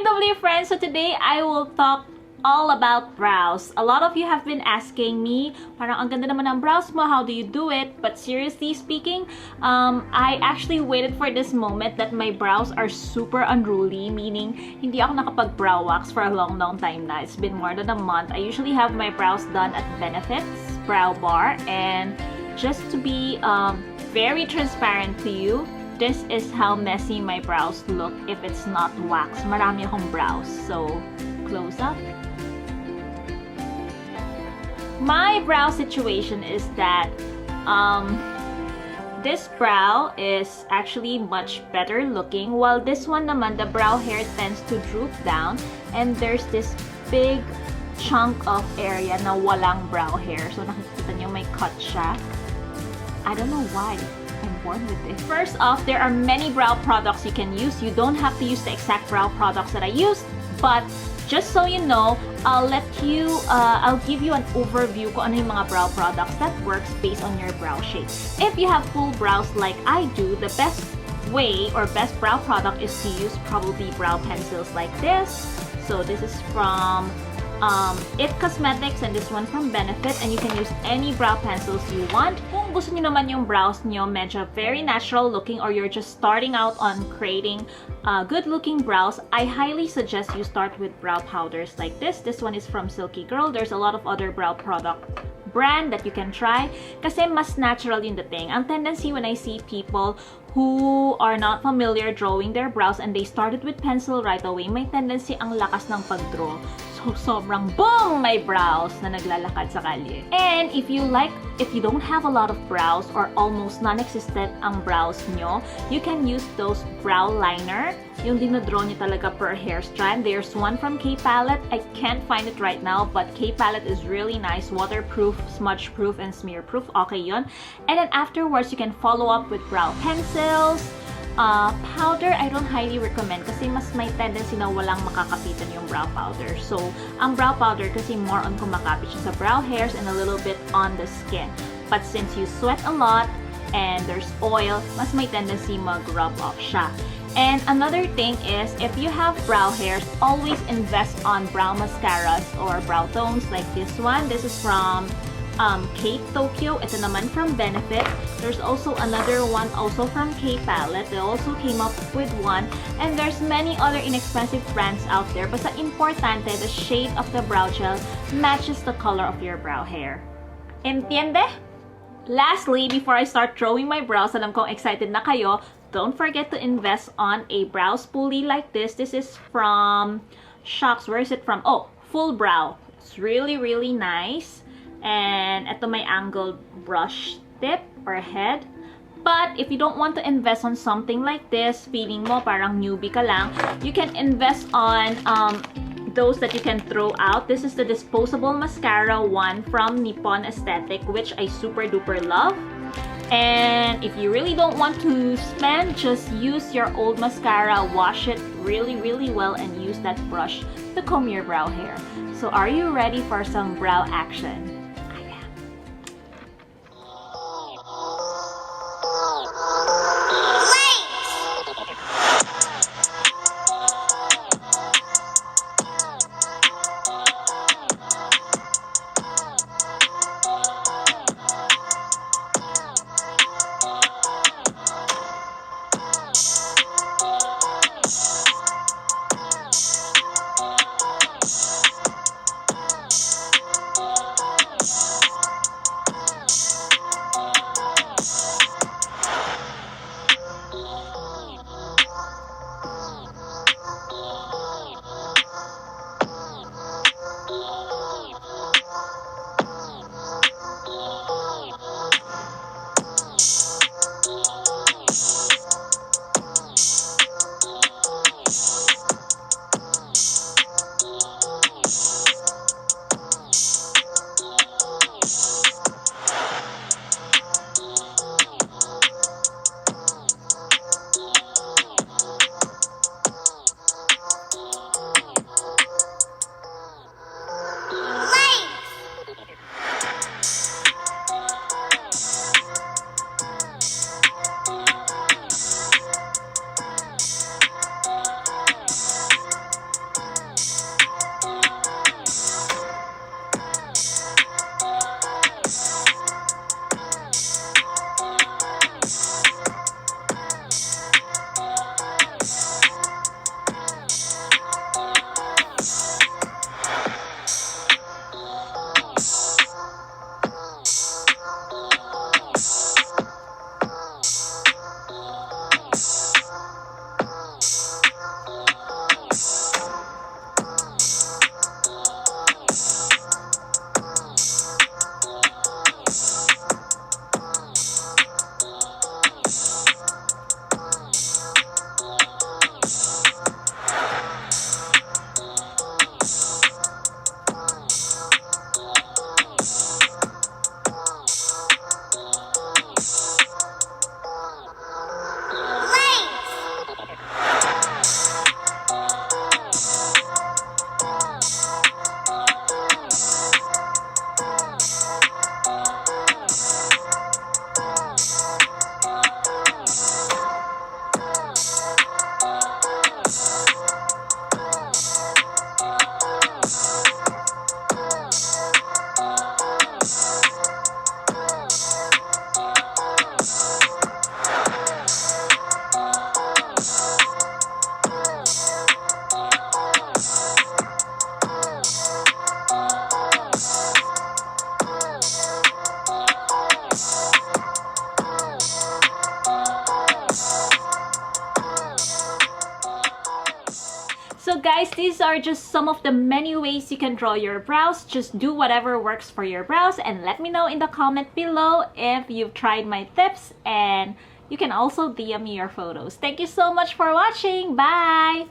unruly friends, so today I will talk all about brows. A lot of you have been asking me, parang ang ganda naman ng brows mo, how do you do it? But seriously speaking, I actually waited for this moment that my brows are super unruly, meaning hindi ako nakapag-brow wax for a long time na. It's been more than a month. I usually have my brows done at Benefits Brow Bar, and just to be very transparent to you, this is how messy my brows look if it's not wax. Marami akong brows. So, close up. My brow situation is that this brow is actually much better looking, while this one naman, the brow hair tends to droop down, and there's this big chunk of area na walang brow hair. So, nakikita nyo may cut siya. I don't know why. I'm born with it. First off, there are many brow products you can use. You don't have to use the exact brow products that I use, but just so you know, I'll give you an overview kung ano yung mga brow products that works based on your brow shape. If you have full brows like I do, the best way or best brow product is to use probably brow pencils like this. So this is from It Cosmetics and this one from Benefit, and you can use any brow pencils you want. Kung gusto niyo naman yung brows niyo medyo very natural looking, or you're just starting out on creating good looking brows, I highly suggest you start with brow powders like this. This one is from Silky Girl. There's a lot of other brow product brand that you can try kasi mas natural yung dating. Ang tendency when I see people who are not familiar drawing their brows and they started with pencil right away, may tendency ang lakas ng pag-draw. So, sobrang boom! My brows na naglalakad sa kalye. And if you don't have a lot of brows or almost non-existent ang brows nyo, you can use those brow liner. Yung dinadraw nyo talaga per hair strand. There's one from K-Palette. I can't find it right now, but K-Palette is really nice. Waterproof, smudge-proof, and smear-proof. Okay yun. And then afterwards, you can follow up with brow pencils. Powder, I don't highly recommend kasi mas may tendency na walang makakapitan yung brow powder. So, ang brow powder kasi more on kumakapit siya sa brow hairs and a little bit on the skin. But since you sweat a lot and there's oil, mas may tendency mag-rub off siya. And another thing is, if you have brow hairs, always invest on brow mascaras or brow tones like this one. This is from Kate Tokyo. Ito naman from Benefit. There's also another one also from K-Palette. They also came up with one. And there's many other inexpensive brands out there. Basta importante, the shade of the brow gel matches the color of your brow hair. Entiende? Lastly, before I start drawing my brows, alam kong excited na kayo, don't forget to invest on a brow spoolie like this. This is from Shox. Where is it from? Oh, Full Brow. It's really, really nice. And ito may angled brush tip or head. But if you don't want to invest on something like this, feeling mo parang newbie ka lang, you can invest on those that you can throw out. This is the disposable mascara one from Nippon Aesthetic, which I super duper love. And if you really don't want to spend, just use your old mascara, wash it really, really well, and use that brush to comb your brow hair. So are you ready for some brow action? So guys, these are just some of the many ways you can draw your brows. Just do whatever works for your brows and let me know in the comment below if you've tried my tips, and you can also DM me your photos. Thank you so much for watching. Bye!